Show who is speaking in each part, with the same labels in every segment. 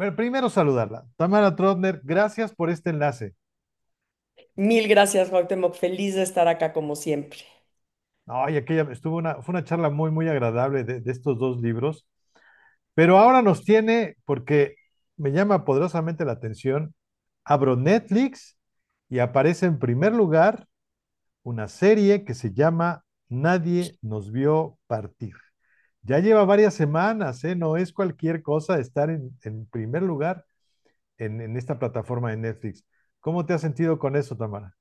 Speaker 1: Bueno, primero saludarla. Tamara Trotner, gracias por este enlace.
Speaker 2: Mil gracias, Cuauhtémoc. Feliz de estar acá como siempre.
Speaker 1: Ay, fue una charla muy agradable de estos dos libros, pero ahora nos tiene, porque me llama poderosamente la atención, abro Netflix y aparece en primer lugar una serie que se llama Nadie nos vio partir. Ya lleva varias semanas, ¿eh? No es cualquier cosa estar en primer lugar en esta plataforma de Netflix. ¿Cómo te has sentido con eso, Tamara?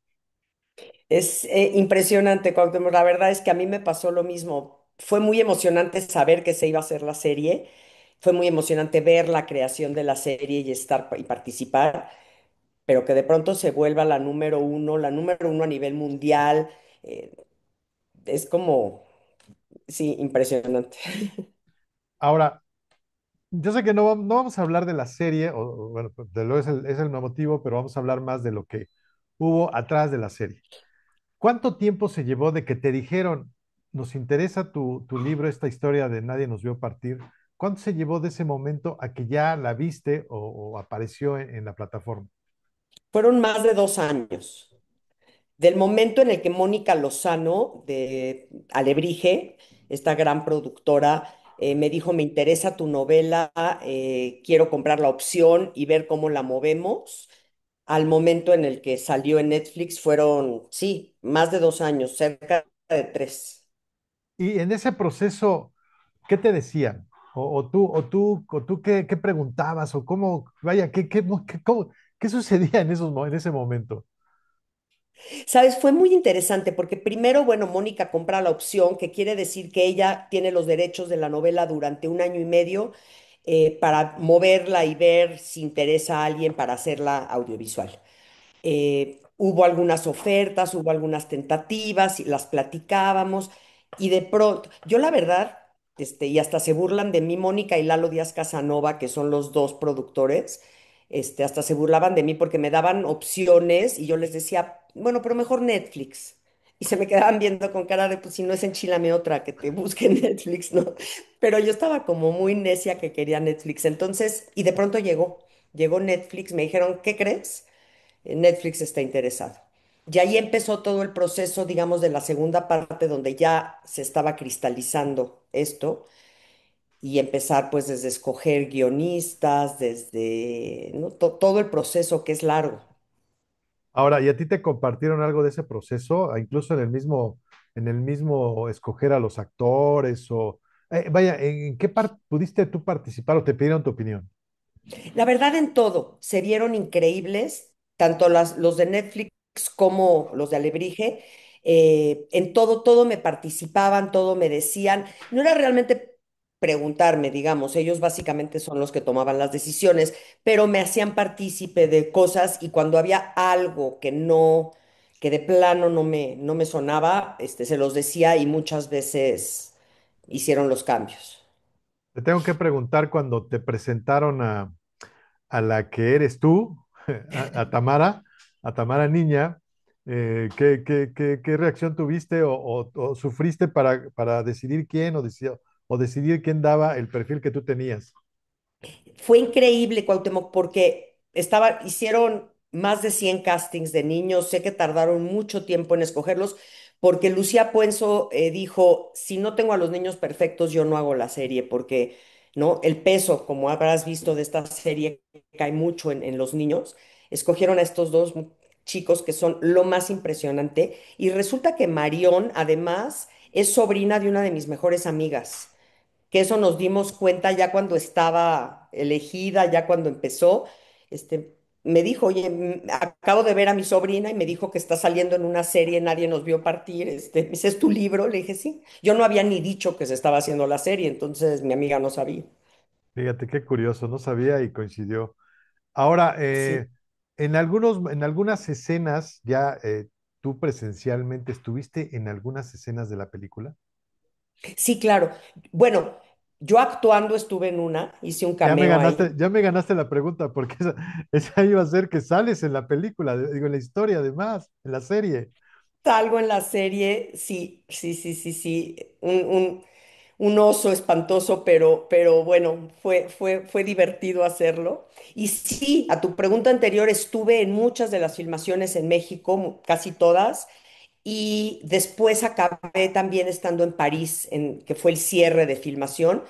Speaker 2: Es impresionante, Cuauhtémoc. La verdad es que a mí me pasó lo mismo. Fue muy emocionante saber que se iba a hacer la serie. Fue muy emocionante ver la creación de la serie y estar y participar, pero que de pronto se vuelva la número uno a nivel mundial. eh, es como, sí, impresionante.
Speaker 1: Ahora, yo sé que no vamos a hablar de la serie, bueno, pues, es el motivo, pero vamos a hablar más de lo que hubo atrás de la serie. ¿Cuánto tiempo se llevó de que te dijeron, nos interesa tu libro, esta historia de Nadie nos vio partir? ¿Cuánto se llevó de ese momento a que ya la viste o apareció en la plataforma?
Speaker 2: Fueron más de 2 años. Del momento en el que Mónica Lozano de Alebrije, esta gran productora, me dijo, me interesa tu novela, quiero comprar la opción y ver cómo la movemos, al momento en el que salió en Netflix fueron, sí, más de 2 años, cerca de tres.
Speaker 1: Y en ese proceso, ¿qué te decían? O tú qué preguntabas? ¿O cómo, vaya, qué sucedía en ese momento?
Speaker 2: ¿Sabes? Fue muy interesante porque primero, bueno, Mónica compra la opción, que quiere decir que ella tiene los derechos de la novela durante 1 año y medio para moverla y ver si interesa a alguien para hacerla audiovisual. Hubo algunas ofertas, hubo algunas tentativas, y las platicábamos y de pronto, yo la verdad, y hasta se burlan de mí, Mónica y Lalo Díaz Casanova, que son los dos productores, hasta se burlaban de mí porque me daban opciones y yo les decía, bueno, pero mejor Netflix. Y se me quedaban viendo con cara de, pues si no es enchilame otra, que te busque en Netflix, ¿no? Pero yo estaba como muy necia que quería Netflix. Entonces, y de pronto llegó Netflix, me dijeron, ¿qué crees? Netflix está interesado. Y ahí empezó todo el proceso, digamos, de la segunda parte donde ya se estaba cristalizando esto y empezar pues desde escoger guionistas, desde, ¿no? Todo el proceso que es largo.
Speaker 1: Ahora, ¿y a ti te compartieron algo de ese proceso? Incluso en el mismo escoger a los actores o, vaya, ¿en qué parte pudiste tú participar o te pidieron tu opinión?
Speaker 2: La verdad en todo, se vieron increíbles, tanto los de Netflix como los de Alebrije. En todo me participaban, todo me decían. No era realmente preguntarme, digamos, ellos básicamente son los que tomaban las decisiones, pero me hacían partícipe de cosas y cuando había algo que no, que de plano no me sonaba, se los decía y muchas veces hicieron los cambios.
Speaker 1: Te tengo que preguntar cuando te presentaron a la que eres tú, a Tamara niña, qué reacción tuviste o sufriste para decidir quién o decidir quién daba el perfil que tú tenías?
Speaker 2: Fue increíble, Cuauhtémoc, porque hicieron más de 100 castings de niños. Sé que tardaron mucho tiempo en escogerlos, porque Lucía Puenzo dijo, si no tengo a los niños perfectos, yo no hago la serie, porque ¿no? El peso, como habrás visto de esta serie, cae mucho en los niños. Escogieron a estos dos chicos que son lo más impresionante. Y resulta que Marión, además, es sobrina de una de mis mejores amigas, que eso nos dimos cuenta ya cuando estaba elegida, ya cuando empezó, me dijo, oye, acabo de ver a mi sobrina y me dijo que está saliendo en una serie, nadie nos vio partir, me dice, ¿es tu libro? Le dije, sí. Yo no había ni dicho que se estaba haciendo la serie, entonces mi amiga no sabía.
Speaker 1: Fíjate qué curioso, no sabía y coincidió. Ahora,
Speaker 2: Sí,
Speaker 1: en algunas escenas, ya tú presencialmente estuviste en algunas escenas de la película.
Speaker 2: sí, claro. Bueno, yo actuando estuve en una, hice un cameo ahí.
Speaker 1: Ya me ganaste la pregunta, porque esa iba a ser que sales en la película, digo, en la historia además, en la serie.
Speaker 2: Salgo en la serie, sí, sí, sí, sí, sí. un oso espantoso, pero bueno, fue divertido hacerlo. Y sí, a tu pregunta anterior, estuve en muchas de las filmaciones en México, casi todas, y después acabé también estando en París, que fue el cierre de filmación.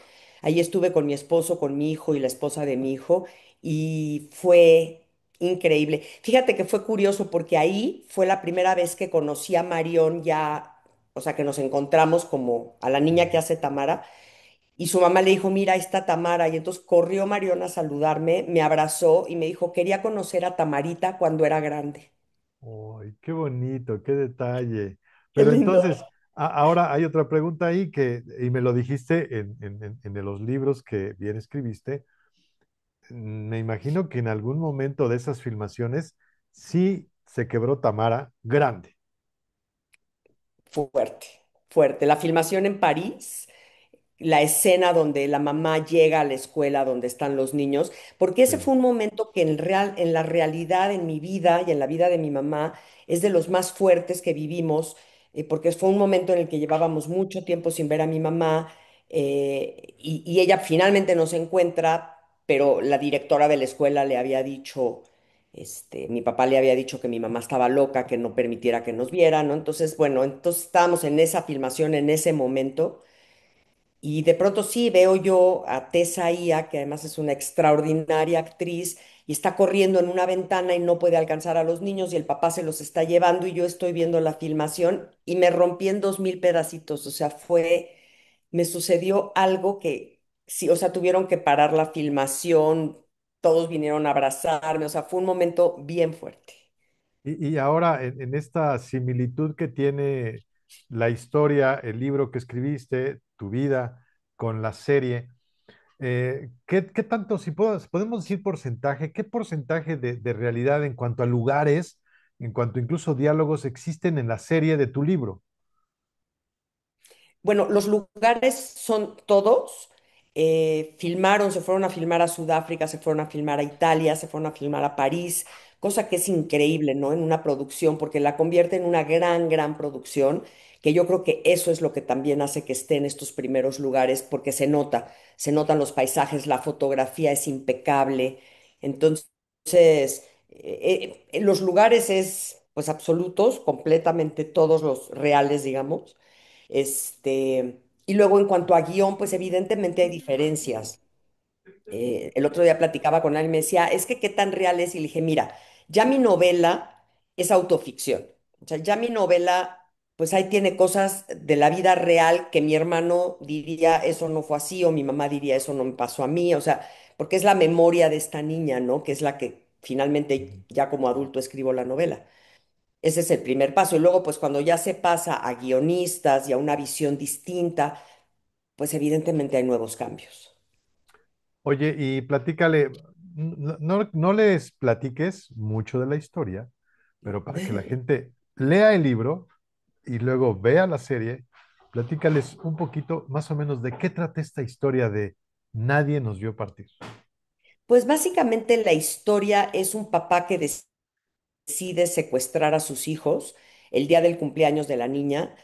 Speaker 2: Ahí estuve con mi esposo, con mi hijo y la esposa de mi hijo, y fue increíble. Fíjate que fue curioso porque ahí fue la primera vez que conocí a Marión ya, o sea, que nos encontramos como a la niña que hace Tamara, y su mamá le dijo, mira, ahí está Tamara, y entonces corrió Marión a saludarme, me abrazó y me dijo, quería conocer a Tamarita cuando era grande.
Speaker 1: ¡Ay, qué bonito, qué detalle!
Speaker 2: Qué
Speaker 1: Pero
Speaker 2: lindo.
Speaker 1: entonces, ahora hay otra pregunta ahí y me lo dijiste en los libros que bien escribiste. Me imagino que en algún momento de esas filmaciones sí se quebró Tamara grande.
Speaker 2: Fuerte, fuerte. La filmación en París, la escena donde la mamá llega a la escuela donde están los niños, porque ese
Speaker 1: Sí.
Speaker 2: fue un momento que en la realidad, en mi vida y en la vida de mi mamá, es de los más fuertes que vivimos, porque fue un momento en el que llevábamos mucho tiempo sin ver a mi mamá, y ella finalmente nos encuentra, pero la directora de la escuela le había dicho, mi papá le había dicho que mi mamá estaba loca, que no permitiera que nos viera, ¿no? Entonces, bueno, entonces estábamos en esa filmación en ese momento. Y de pronto sí veo yo a Tessa Ia, que además es una extraordinaria actriz, y está corriendo en una ventana y no puede alcanzar a los niños y el papá se los está llevando y yo estoy viendo la filmación y me rompí en 2000 pedacitos. O sea, me sucedió algo que sí, o sea, tuvieron que parar la filmación, todos vinieron a abrazarme, o sea, fue un momento bien fuerte.
Speaker 1: Y ahora, en esta similitud que tiene la historia, el libro que escribiste, tu vida con la serie, ¿qué tanto, si podemos decir porcentaje, qué porcentaje de realidad en cuanto a lugares, en cuanto incluso diálogos existen en la serie de tu libro?
Speaker 2: Bueno, los lugares son todos. Filmaron, se fueron a filmar a Sudáfrica, se fueron a filmar a Italia, se fueron a filmar a París, cosa que es increíble, ¿no? En una producción, porque la convierte en una gran producción, que yo creo que eso es lo que también hace que esté en estos primeros lugares, porque se notan los paisajes, la fotografía es impecable. Entonces, los lugares es, pues, absolutos, completamente todos los reales, digamos. Y luego en cuanto a guión, pues evidentemente hay diferencias. El otro día platicaba con él y me decía, es que qué tan real es. Y le dije, mira, ya mi novela es autoficción. O sea, ya mi novela, pues ahí tiene cosas de la vida real que mi hermano diría, eso no fue así, o mi mamá diría, eso no me pasó a mí. O sea, porque es la memoria de esta niña, ¿no? Que es la que finalmente ya como adulto escribo la novela. Ese es el primer paso. Y luego, pues cuando ya se pasa a guionistas y a una visión distinta, pues evidentemente hay nuevos cambios.
Speaker 1: Oye, y platícale, no les platiques mucho de la historia, pero para que la gente lea el libro y luego vea la serie, platícales un poquito más o menos de qué trata esta historia de Nadie nos vio partir.
Speaker 2: Pues básicamente la historia es un papá que decide secuestrar a sus hijos el día del cumpleaños de la niña,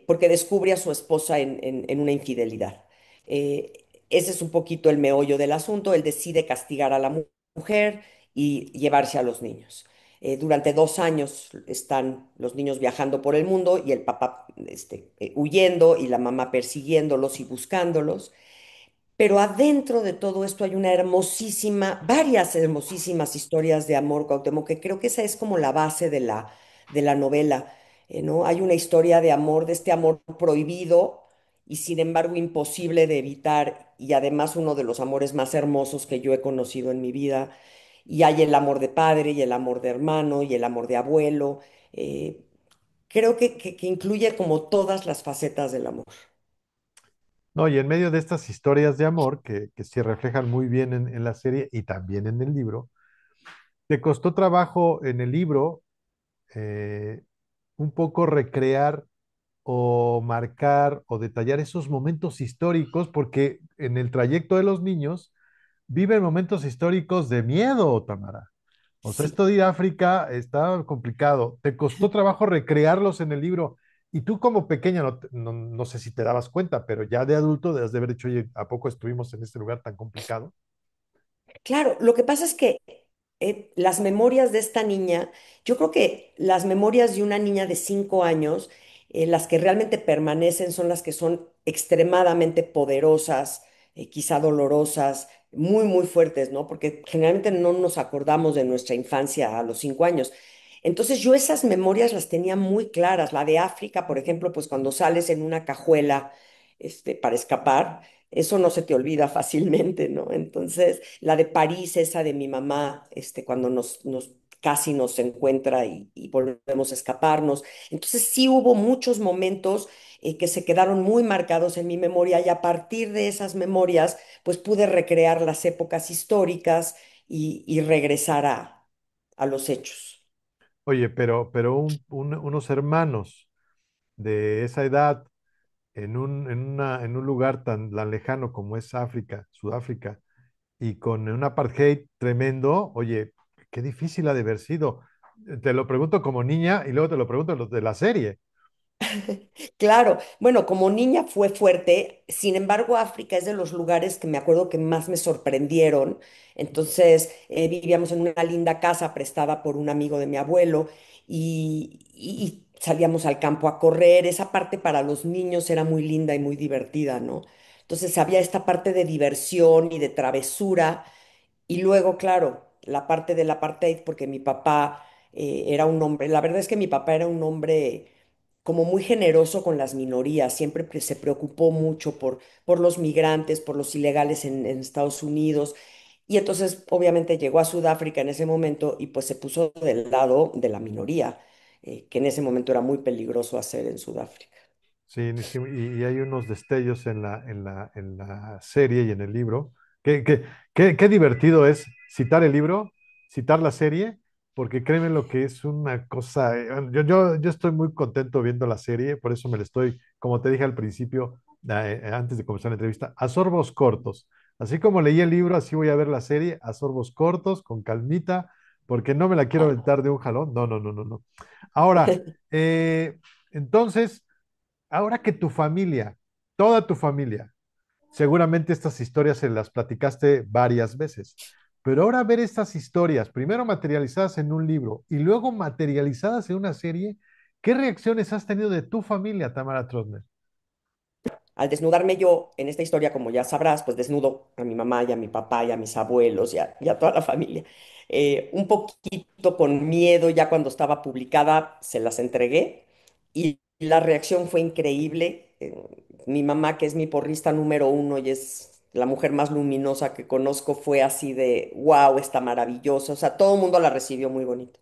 Speaker 2: porque descubre a su esposa en una infidelidad. Ese es un poquito el meollo del asunto. Él decide castigar a la mujer y llevarse a los niños. Durante 2 años están los niños viajando por el mundo y el papá huyendo y la mamá persiguiéndolos y buscándolos. Pero adentro de todo esto hay varias hermosísimas historias de amor, Cuauhtémoc, que creo que esa es como la base de la novela, ¿no? Hay una historia de amor, de este amor prohibido y sin embargo imposible de evitar, y además uno de los amores más hermosos que yo he conocido en mi vida. Y hay el amor de padre y el amor de hermano y el amor de abuelo. eh, Creo que incluye como todas las facetas del amor.
Speaker 1: No, y en medio de estas historias de amor que se reflejan muy bien en la serie y también en el libro, ¿te costó trabajo en el libro eh, un poco recrear o marcar o detallar esos momentos históricos? Porque en el trayecto de los niños viven momentos históricos de miedo, Tamara. O sea,
Speaker 2: Sí.
Speaker 1: esto de ir a África está complicado. ¿Te costó trabajo recrearlos en el libro Y tú como pequeña, no sé si te dabas cuenta, pero ya de adulto debes de haber dicho, oye, ¿a poco estuvimos en este lugar tan complicado?
Speaker 2: Claro, lo que pasa es que las memorias de esta niña, yo creo que las memorias de una niña de 5 años, las que realmente permanecen son las que son extremadamente poderosas, quizá dolorosas, muy, muy fuertes, ¿no? Porque generalmente no nos acordamos de nuestra infancia a los 5 años. Entonces yo esas memorias las tenía muy claras. La de África, por ejemplo, pues cuando sales en una cajuela, para escapar, eso no se te olvida fácilmente, ¿no? Entonces, la de París, esa de mi mamá, cuando casi nos encuentra y volvemos a escaparnos. Entonces, sí hubo muchos momentos que se quedaron muy marcados en mi memoria y a partir de esas memorias, pues pude recrear las épocas históricas y regresar a los hechos.
Speaker 1: Oye, pero unos hermanos de esa edad en un lugar tan lejano como es África, Sudáfrica, y con un apartheid tremendo, oye, qué difícil ha de haber sido. Te lo pregunto como niña y luego te lo pregunto los de la serie.
Speaker 2: Claro, bueno, como niña fue fuerte, sin embargo, África es de los lugares que me acuerdo que más me sorprendieron. Entonces, vivíamos en una linda casa prestada por un amigo de mi abuelo y salíamos al campo a correr. Esa parte para los niños era muy linda y muy divertida, ¿no? Entonces, había esta parte de diversión y de travesura y luego, claro, la parte del apartheid, porque mi papá era un hombre, la verdad es que mi papá era un hombre como muy generoso con las minorías, siempre se preocupó mucho por los migrantes, por los ilegales en Estados Unidos. Y entonces, obviamente, llegó a Sudáfrica en ese momento y pues se puso del lado de la minoría, que en ese momento era muy peligroso hacer en Sudáfrica.
Speaker 1: Sí, sí, y hay unos destellos en la serie y en el libro. Qué divertido es citar el libro, citar la serie, porque créeme lo que es una cosa. Yo estoy muy contento viendo la serie, por eso me la estoy, como te dije al principio, antes de comenzar la entrevista, a sorbos cortos. Así como leí el libro, así voy a ver la serie a sorbos cortos, con calmita, porque no me la quiero aventar de un jalón. No, no, no, no, no. Ahora, entonces. Ahora que tu familia, toda tu familia, seguramente estas historias se las platicaste varias veces, pero ahora ver estas historias, primero materializadas en un libro y luego materializadas en una serie, ¿qué reacciones has tenido de tu familia, Tamara Trotner?
Speaker 2: Al desnudarme yo en esta historia, como ya sabrás, pues desnudo a mi mamá y a mi papá y a mis abuelos y a toda la familia. Un poquito con miedo, ya cuando estaba publicada, se las entregué y la reacción fue increíble. Mi mamá, que es mi porrista número uno y es la mujer más luminosa que conozco, fue así de, wow, está maravillosa. O sea, todo el mundo la recibió muy bonito.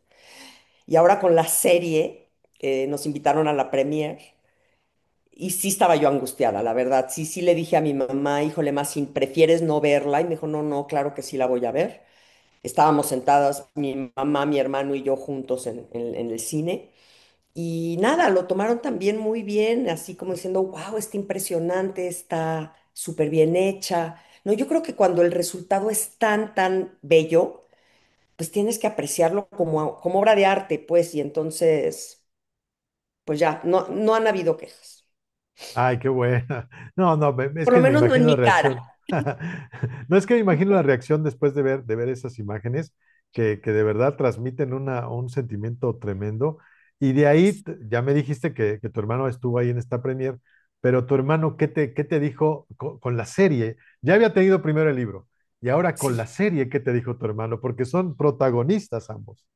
Speaker 2: Y ahora con la serie, nos invitaron a la premiere y sí estaba yo angustiada, la verdad. Sí, sí le dije a mi mamá, híjole, más si prefieres no verla. Y me dijo, no, no, claro que sí la voy a ver. Estábamos sentadas, mi mamá, mi hermano y yo juntos en el cine. Y nada, lo tomaron también muy bien, así como diciendo, wow, está impresionante, está súper bien hecha. No, yo creo que cuando el resultado es tan, tan bello, pues tienes que apreciarlo como obra de arte, pues, y entonces, pues ya, no, no han habido quejas.
Speaker 1: Ay, qué buena. No, no, es
Speaker 2: Por lo
Speaker 1: que me
Speaker 2: menos no en
Speaker 1: imagino la
Speaker 2: mi cara.
Speaker 1: reacción. No es que me imagino la reacción después de ver esas imágenes que de verdad transmiten un sentimiento tremendo. Y de ahí, ya me dijiste que tu hermano estuvo ahí en esta premier, pero tu hermano, qué te dijo con la serie? Ya había tenido primero el libro y ahora con la
Speaker 2: Sí.
Speaker 1: serie, ¿qué te dijo tu hermano? Porque son protagonistas ambos.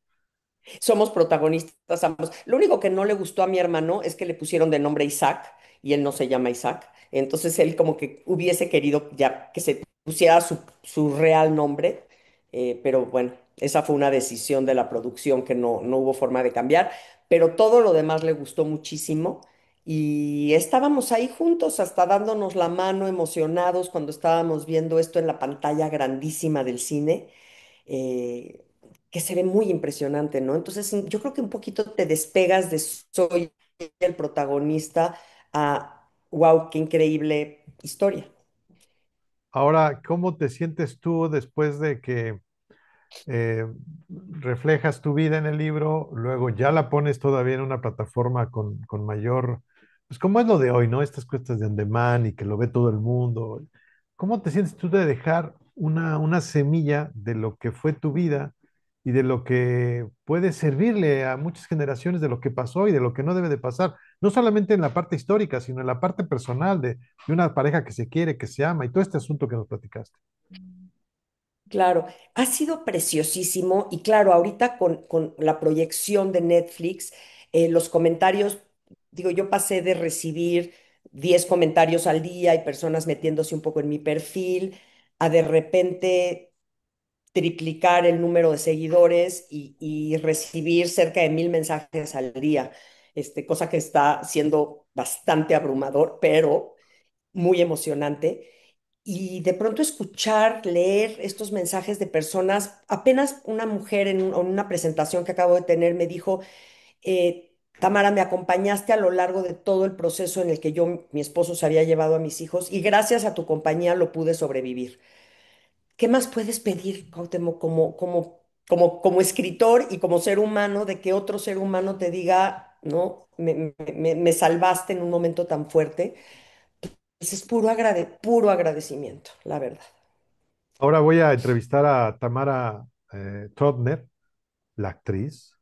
Speaker 2: Somos protagonistas ambos. Lo único que no le gustó a mi hermano es que le pusieron de nombre Isaac y él no se llama Isaac. Entonces él como que hubiese querido ya que se pusiera su real nombre, pero bueno, esa fue una decisión de la producción que no hubo forma de cambiar, pero todo lo demás le gustó muchísimo y estábamos ahí juntos hasta dándonos la mano emocionados cuando estábamos viendo esto en la pantalla grandísima del cine. eh, que se ve muy impresionante, ¿no? Entonces, yo creo que un poquito te despegas de soy el protagonista a, wow, qué increíble historia.
Speaker 1: Ahora, ¿cómo te sientes tú después de que eh, reflejas tu vida en el libro, luego ya la pones todavía en una plataforma con mayor, pues como es lo de hoy, ¿no? Estas cuestas de on demand y que lo ve todo el mundo. ¿Cómo te sientes tú de dejar una semilla de lo que fue tu vida y de lo que puede servirle a muchas generaciones de lo que pasó y de lo que no debe de pasar? No solamente en la parte histórica, sino en la parte personal de una pareja que se quiere, que se ama y todo este asunto que nos platicaste.
Speaker 2: Claro, ha sido preciosísimo y claro, ahorita con la proyección de Netflix, los comentarios, digo, yo pasé de recibir 10 comentarios al día y personas metiéndose un poco en mi perfil, a de repente triplicar el número de seguidores y recibir cerca de 1000 mensajes al día, cosa que está siendo bastante abrumador, pero muy emocionante. Y de pronto escuchar, leer estos mensajes de personas, apenas una mujer en una presentación que acabo de tener me dijo, Tamara, me acompañaste a lo largo de todo el proceso en el que yo, mi esposo se había llevado a mis hijos y gracias a tu compañía lo pude sobrevivir. ¿Qué más puedes pedir, Cuauhtémoc, como escritor y como ser humano, de que otro ser humano te diga, no, me salvaste en un momento tan fuerte? Pues es puro agradecimiento, la verdad.
Speaker 1: Ahora voy a entrevistar a Tamara Trotner, la actriz.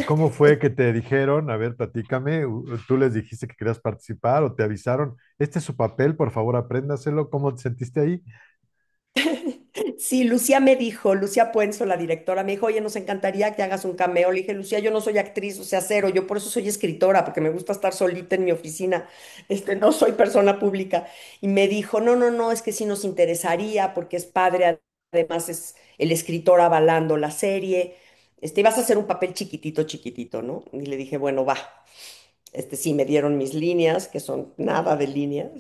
Speaker 1: ¿Cómo fue que te dijeron? A ver, platícame. ¿Tú les dijiste que querías participar o te avisaron? Este es su papel, por favor, apréndaselo. ¿Cómo te sentiste ahí?
Speaker 2: Sí, Lucía me dijo, Lucía Puenzo, la directora, me dijo, oye, nos encantaría que hagas un cameo. Le dije, Lucía, yo no soy actriz, o sea, cero, yo por eso soy escritora, porque me gusta estar solita en mi oficina, no soy persona pública. Y me dijo, no, no, no, es que sí nos interesaría, porque es padre, además es el escritor avalando la serie, ibas a hacer un papel chiquitito, chiquitito, ¿no? Y le dije, bueno, va. Sí, me dieron mis líneas, que son nada de líneas,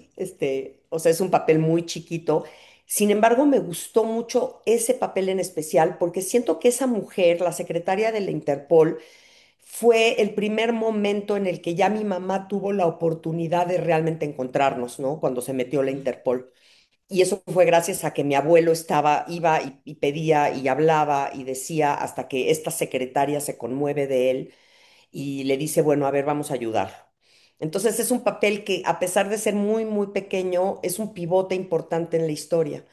Speaker 2: o sea, es un papel muy chiquito. Sin embargo, me gustó mucho ese papel en especial porque siento que esa mujer, la secretaria de la Interpol, fue el primer momento en el que ya mi mamá tuvo la oportunidad de realmente encontrarnos, ¿no? Cuando se metió la Interpol. Y eso fue gracias a que mi abuelo iba y pedía y hablaba y decía hasta que esta secretaria se conmueve de él y le dice, bueno, a ver, vamos a ayudar. Entonces es un papel que, a pesar de ser muy, muy pequeño, es un pivote importante en la historia.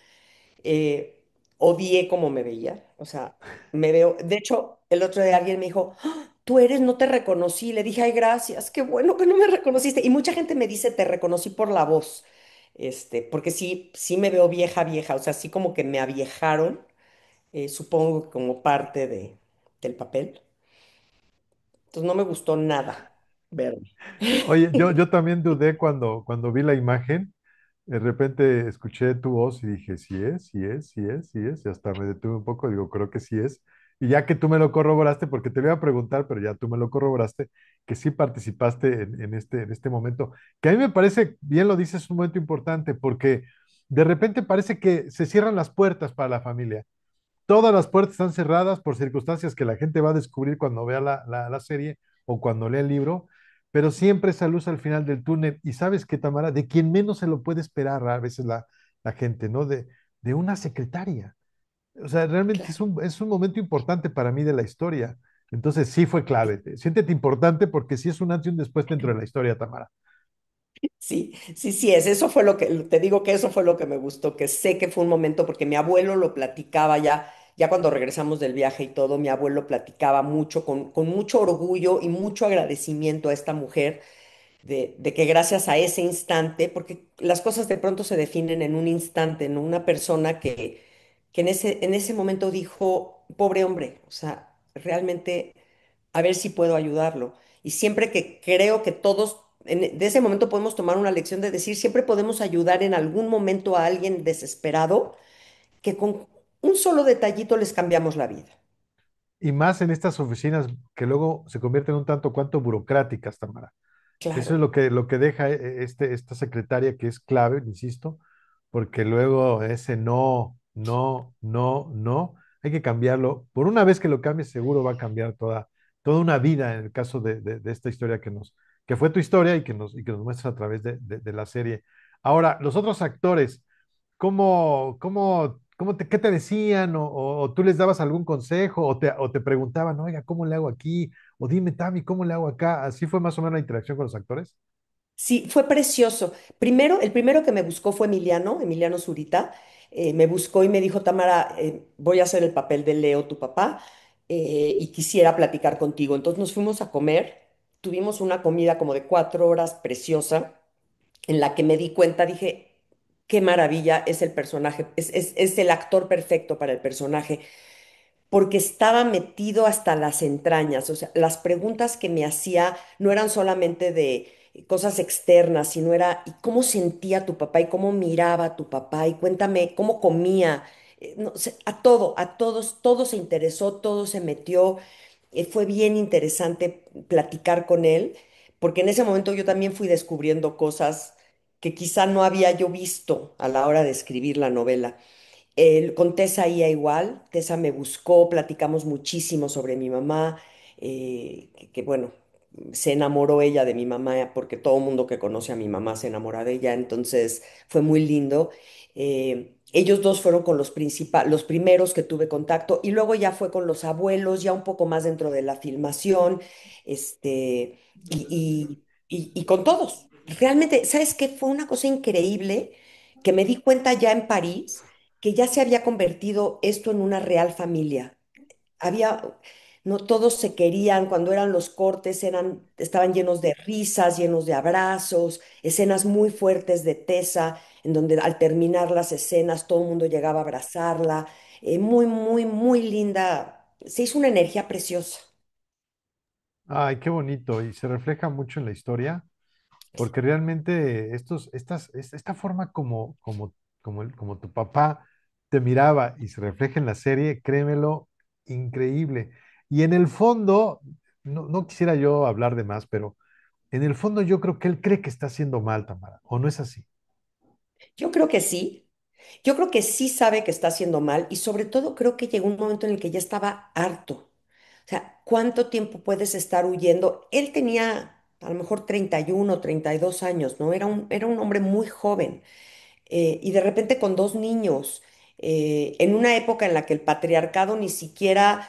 Speaker 2: Odié cómo me veía, o sea, me veo, de hecho, el otro día alguien me dijo, "Ah, tú eres, no te reconocí", le dije, ay, gracias, qué bueno que no me reconociste. Y mucha gente me dice, te reconocí por la voz, porque sí, sí me veo vieja, vieja, o sea, sí como que me aviejaron, supongo que como parte del papel. Entonces no me gustó nada verme.
Speaker 1: Oye, yo también dudé cuando vi la imagen. De repente escuché tu voz y dije, sí es, sí es, sí es, sí es. Y hasta me detuve un poco, digo, creo que sí es. Y ya que tú me lo corroboraste, porque te lo iba a preguntar, pero ya tú me lo corroboraste, que sí participaste en este momento, que a mí me parece, bien lo dices, es un momento importante, porque de repente parece que se cierran las puertas para la familia. Todas las puertas están cerradas por circunstancias que la gente va a descubrir cuando vea la serie o cuando lea el libro, pero siempre esa luz al final del túnel. Y sabes qué, Tamara, de quien menos se lo puede esperar a veces la gente, ¿no? De una secretaria. O sea, realmente
Speaker 2: Claro.
Speaker 1: es un momento importante para mí de la historia. Entonces sí fue clave. Siéntete importante porque sí es un antes y un después dentro de la historia, Tamara.
Speaker 2: Sí, sí, sí es. Eso fue lo que, te digo que eso fue lo que me gustó, que sé que fue un momento, porque mi abuelo lo platicaba ya cuando regresamos del viaje y todo, mi abuelo platicaba mucho, con mucho orgullo y mucho agradecimiento a esta mujer de que gracias a ese instante, porque las cosas de pronto se definen en un instante, ¿no? Una persona que en ese momento dijo, pobre hombre, o sea, realmente a ver si puedo ayudarlo. Y siempre que creo que todos, de ese momento podemos tomar una lección de decir, siempre podemos ayudar en algún momento a alguien desesperado, que con un solo detallito les cambiamos la vida.
Speaker 1: Y más en estas oficinas que luego se convierten un tanto cuanto burocráticas, Tamara. Eso es
Speaker 2: Claro,
Speaker 1: lo que deja esta secretaria que es clave, insisto, porque luego ese no, no, no, no, hay que cambiarlo. Por una vez que lo cambies, seguro va a cambiar toda una vida en el caso de esta historia que fue tu historia y que nos muestras a través de la serie. Ahora, los otros actores, ¿cómo qué te decían? O tú les dabas algún consejo? O te preguntaban, oiga, ¿cómo le hago aquí? O dime, Tami, ¿cómo le hago acá? ¿Así fue más o menos la interacción con los actores?
Speaker 2: Sí, fue precioso. Primero, el primero que me buscó fue Emiliano, Emiliano Zurita. Me buscó y me dijo, Tamara, voy a hacer el papel de Leo, tu papá, y quisiera platicar contigo. Entonces nos fuimos a comer, tuvimos una comida como de 4 horas preciosa, en la que me di cuenta, dije, qué maravilla es el personaje, es el actor perfecto para el personaje porque estaba metido hasta las entrañas. O sea, las preguntas que me hacía no eran solamente de cosas externas, sino era, ¿y cómo sentía tu papá? ¿Y cómo miraba a tu papá? Y cuéntame, ¿cómo comía? No sé, a todo, a todos, todo se interesó, todo se metió. Fue bien interesante platicar con él, porque en ese momento yo también fui descubriendo cosas que quizá no había yo visto a la hora de escribir la novela. Con Tessa Ia igual, Tessa me buscó, platicamos muchísimo sobre mi mamá, bueno, se enamoró ella de mi mamá porque todo el mundo que conoce a mi mamá se enamora de ella, entonces fue muy lindo. Ellos dos fueron con los primeros que tuve contacto y luego ya fue con los abuelos, ya un poco más dentro de la filmación, y con todos. Realmente, ¿sabes qué? Fue una cosa increíble que me di cuenta ya en París que ya se había convertido esto en una real familia. Había, no todos se querían, cuando eran los cortes, estaban llenos de risas, llenos de abrazos, escenas muy fuertes de Tessa, en donde al terminar las escenas todo el mundo llegaba a abrazarla. Muy, muy, muy linda. Se hizo una energía preciosa.
Speaker 1: Ay, qué bonito. Y se refleja mucho en la historia. Porque realmente esta forma como tu papá te miraba y se refleja en la serie, créemelo, increíble. Y en el fondo, no quisiera yo hablar de más, pero en el fondo yo creo que él cree que está haciendo mal, Tamara, ¿o no es así?
Speaker 2: Yo creo que sí. Yo creo que sí sabe que está haciendo mal y sobre todo creo que llegó un momento en el que ya estaba harto. O sea, ¿cuánto tiempo puedes estar huyendo? Él tenía a lo mejor 31, 32 años, ¿no? Era un hombre muy joven, y de repente con dos niños, en una época en la que el patriarcado ni siquiera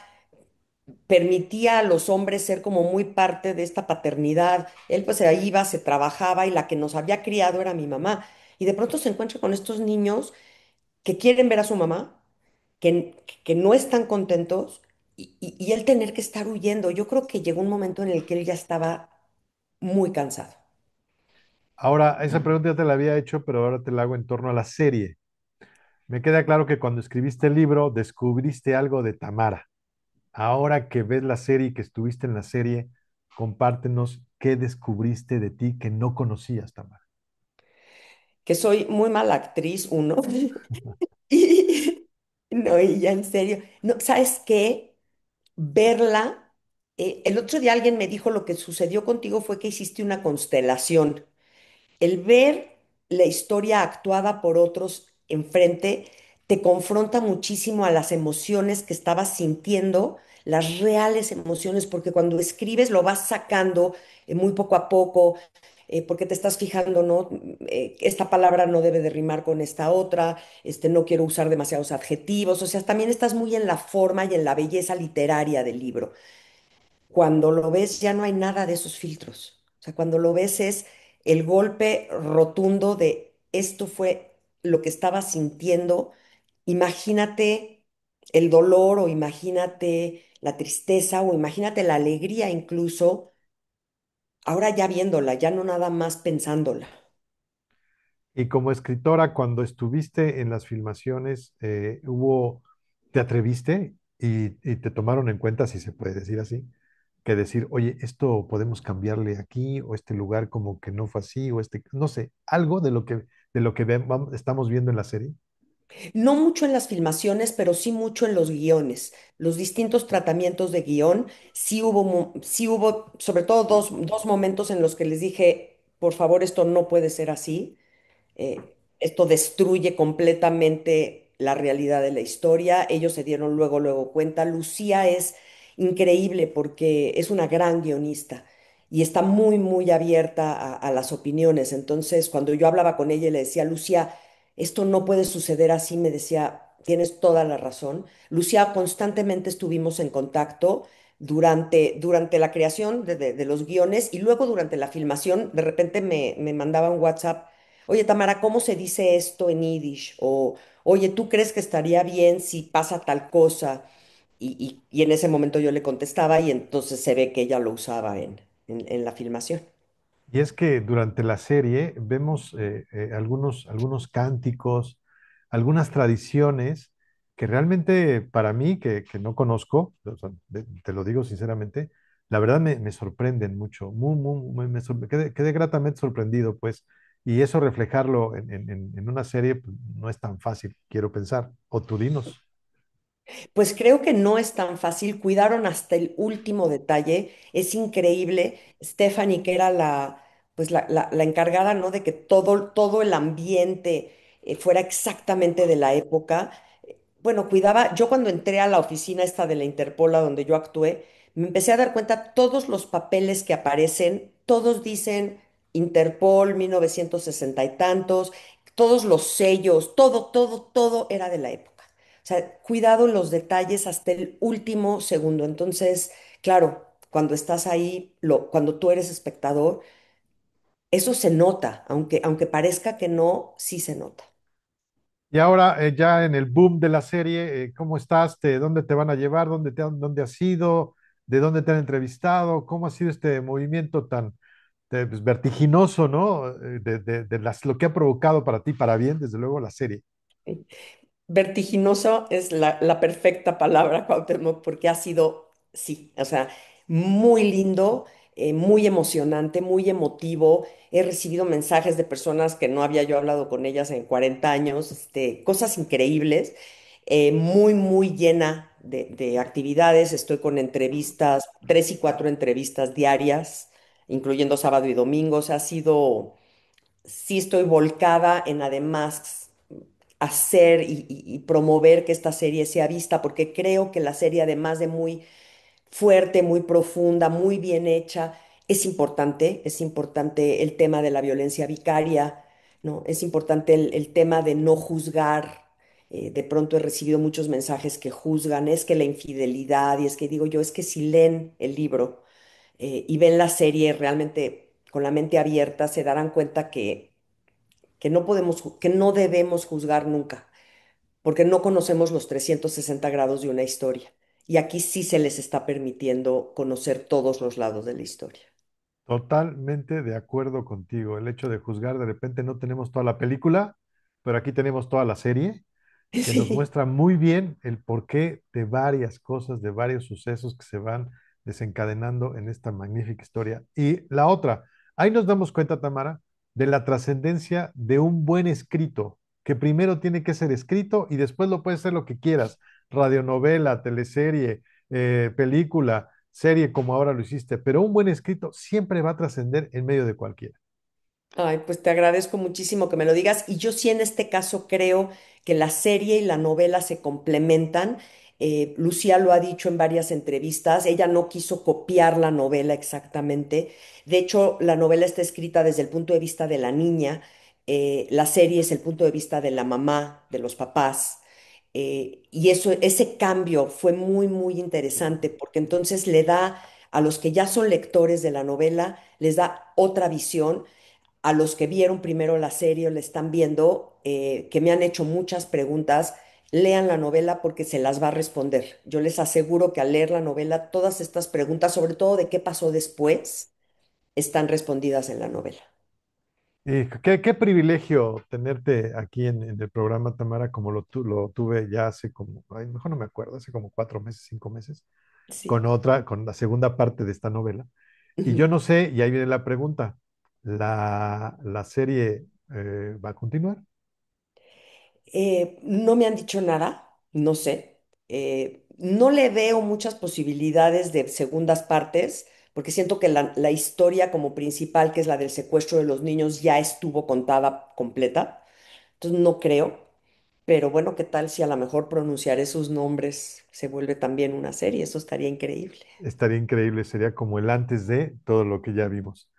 Speaker 2: permitía a los hombres ser como muy parte de esta paternidad. Él pues se iba, se trabajaba y la que nos había criado era mi mamá. Y de pronto se encuentra con estos niños que quieren ver a su mamá, que no están contentos y él tener que estar huyendo. Yo creo que llegó un momento en el que él ya estaba muy cansado.
Speaker 1: Ahora, esa pregunta ya te la había hecho, pero ahora te la hago en torno a la serie. Me queda claro que cuando escribiste el libro descubriste algo de Tamara. Ahora que ves la serie y que estuviste en la serie, compártenos qué descubriste de ti que no conocías, Tamara.
Speaker 2: Que soy muy mala actriz, uno. Y, no, y ya en serio. No, ¿sabes qué? Verla. El otro día alguien me dijo lo que sucedió contigo fue que hiciste una constelación. El ver la historia actuada por otros enfrente te confronta muchísimo a las emociones que estabas sintiendo, las reales emociones, porque cuando escribes lo vas sacando muy poco a poco, porque te estás fijando, ¿no? Esta palabra no debe de rimar con esta otra, no quiero usar demasiados adjetivos, o sea, también estás muy en la forma y en la belleza literaria del libro. Cuando lo ves ya no hay nada de esos filtros. O sea, cuando lo ves es el golpe rotundo de esto fue lo que estaba sintiendo. Imagínate el dolor o imagínate la tristeza o imagínate la alegría incluso, ahora ya viéndola, ya no nada más pensándola.
Speaker 1: Y como escritora, cuando estuviste en las filmaciones, te atreviste y te tomaron en cuenta, si se puede decir así, que decir, oye, esto podemos cambiarle aquí, o este lugar como que no fue así, o no sé, algo de lo que estamos viendo en la serie.
Speaker 2: No mucho en las filmaciones, pero sí mucho en los guiones. Los distintos tratamientos de guión, sí hubo sobre todo dos momentos en los que les dije, por favor, esto no puede ser así. Esto destruye completamente la realidad de la historia. Ellos se dieron luego, luego cuenta. Lucía es increíble porque es una gran guionista y está muy, muy abierta a las opiniones. Entonces, cuando yo hablaba con ella y le decía, Lucía, esto no puede suceder así, me decía, tienes toda la razón. Lucía, constantemente estuvimos en contacto durante la creación de los guiones y luego durante la filmación, de repente me mandaba un WhatsApp, oye Tamara, ¿cómo se dice esto en Yiddish? O, oye, ¿tú crees que estaría bien si pasa tal cosa? Y en ese momento yo le contestaba y entonces se ve que ella lo usaba en la filmación.
Speaker 1: Y es que durante la serie vemos algunos cánticos, algunas tradiciones que realmente para mí, que no conozco, o sea, te lo digo sinceramente, la verdad me sorprenden mucho, quedé gratamente sorprendido, pues, y eso reflejarlo en una serie pues, no es tan fácil, quiero pensar, o tú dinos.
Speaker 2: Pues creo que no es tan fácil, cuidaron hasta el último detalle, es increíble. Stephanie, que era la encargada, ¿no? De que todo el ambiente fuera exactamente de la época. Bueno, cuidaba, yo cuando entré a la oficina esta de la Interpol, a donde yo actué, me empecé a dar cuenta, todos los papeles que aparecen, todos dicen Interpol, 1960 y tantos, todos los sellos, todo era de la época. O sea, cuidado en los detalles hasta el último segundo. Entonces, claro, cuando estás ahí, cuando tú eres espectador, eso se nota, aunque parezca que no, sí se nota.
Speaker 1: Y ahora, ya en el boom de la serie, ¿cómo estás? ¿Dónde te van a llevar? ¿Dónde has ido? ¿De dónde te han entrevistado? ¿Cómo ha sido este movimiento tan pues, vertiginoso, ¿no? Lo que ha provocado para ti, para bien, desde luego, la serie.
Speaker 2: Vertiginoso es la perfecta palabra, Cuauhtémoc, porque ha sido, sí, o sea, muy lindo, muy emocionante, muy emotivo. He recibido mensajes de personas que no había yo hablado con ellas en 40 años, cosas increíbles, muy llena de actividades. Estoy con entrevistas, 3 y 4 entrevistas diarias, incluyendo sábado y domingo. O sea, sí estoy volcada en además hacer y promover que esta serie sea vista, porque creo que la serie, además de muy fuerte, muy profunda, muy bien hecha, es importante el tema de la violencia vicaria, ¿no? Es importante el tema de no juzgar. De pronto he recibido muchos mensajes que juzgan, es que la infidelidad, y es que digo yo, es que si leen el libro y ven la serie realmente con la mente abierta, se darán cuenta que no podemos, que no debemos juzgar nunca, porque no conocemos los 360 grados de una historia. Y aquí sí se les está permitiendo conocer todos los lados de la historia.
Speaker 1: Totalmente de acuerdo contigo. El hecho de juzgar, de repente no tenemos toda la película, pero aquí tenemos toda la serie que nos
Speaker 2: Sí.
Speaker 1: muestra muy bien el porqué de varias cosas, de varios sucesos que se van desencadenando en esta magnífica historia. Y la otra, ahí nos damos cuenta, Tamara, de la trascendencia de un buen escrito, que primero tiene que ser escrito y después lo puedes hacer lo que quieras, radionovela, teleserie, película, serie como ahora lo hiciste, pero un buen escrito siempre va a trascender en medio de cualquiera.
Speaker 2: Ay, pues te agradezco muchísimo que me lo digas. Y yo sí en este caso creo que la serie y la novela se complementan. Lucía lo ha dicho en varias entrevistas. Ella no quiso copiar la novela exactamente. De hecho, la novela está escrita desde el punto de vista de la niña. La serie es el punto de vista de la mamá, de los papás. Y ese cambio fue muy interesante porque entonces le da a los que ya son lectores de la novela, les da otra visión a los que vieron primero la serie o la están viendo, que me han hecho muchas preguntas, lean la novela porque se las va a responder. Yo les aseguro que al leer la novela, todas estas preguntas, sobre todo de qué pasó después, están respondidas en la novela.
Speaker 1: Y qué privilegio tenerte aquí en el programa, Tamara, como lo tuve ya hace como, ay, mejor no me acuerdo, hace como 4 meses, 5 meses,
Speaker 2: Sí.
Speaker 1: con la segunda parte de esta novela. Y yo
Speaker 2: Ujú.
Speaker 1: no sé, y ahí viene la pregunta, ¿la serie va a continuar?
Speaker 2: No me han dicho nada, no sé. No le veo muchas posibilidades de segundas partes, porque siento que la historia como principal, que es la del secuestro de los niños, ya estuvo contada completa. Entonces no creo, pero bueno, ¿qué tal si a lo mejor pronunciar esos nombres se vuelve también una serie? Eso estaría increíble.
Speaker 1: Estaría increíble, sería como el antes de todo lo que ya vimos.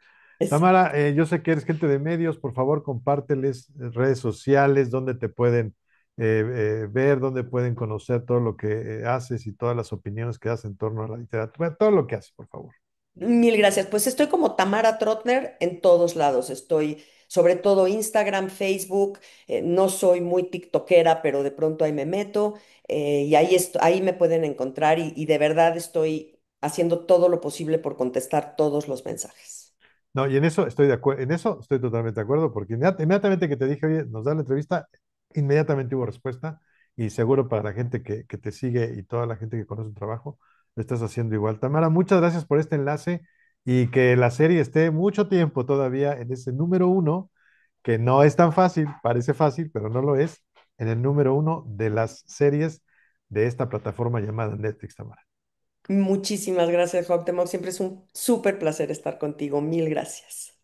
Speaker 1: Tamara,
Speaker 2: Exacto.
Speaker 1: yo sé que eres gente de medios, por favor, compárteles redes sociales donde te pueden ver dónde pueden conocer todo lo que haces y todas las opiniones que das en torno a la literatura, todo lo que haces, por favor.
Speaker 2: Mil gracias. Pues estoy como Tamara Trotner en todos lados. Estoy sobre todo Instagram, Facebook. No soy muy tiktokera, pero de pronto ahí me meto y ahí me pueden encontrar y de verdad estoy haciendo todo lo posible por contestar todos los mensajes.
Speaker 1: No, y en eso estoy de acuerdo, en eso estoy totalmente de acuerdo, porque inmediatamente que te dije, oye, nos da la entrevista, inmediatamente hubo respuesta, y seguro para la gente que te sigue y toda la gente que conoce tu trabajo, lo estás haciendo igual. Tamara, muchas gracias por este enlace y que la serie esté mucho tiempo todavía en ese número uno, que no es tan fácil, parece fácil, pero no lo es, en el número uno de las series de esta plataforma llamada Netflix, Tamara.
Speaker 2: Muchísimas gracias, Cuauhtémoc. Siempre es un súper placer estar contigo. Mil gracias.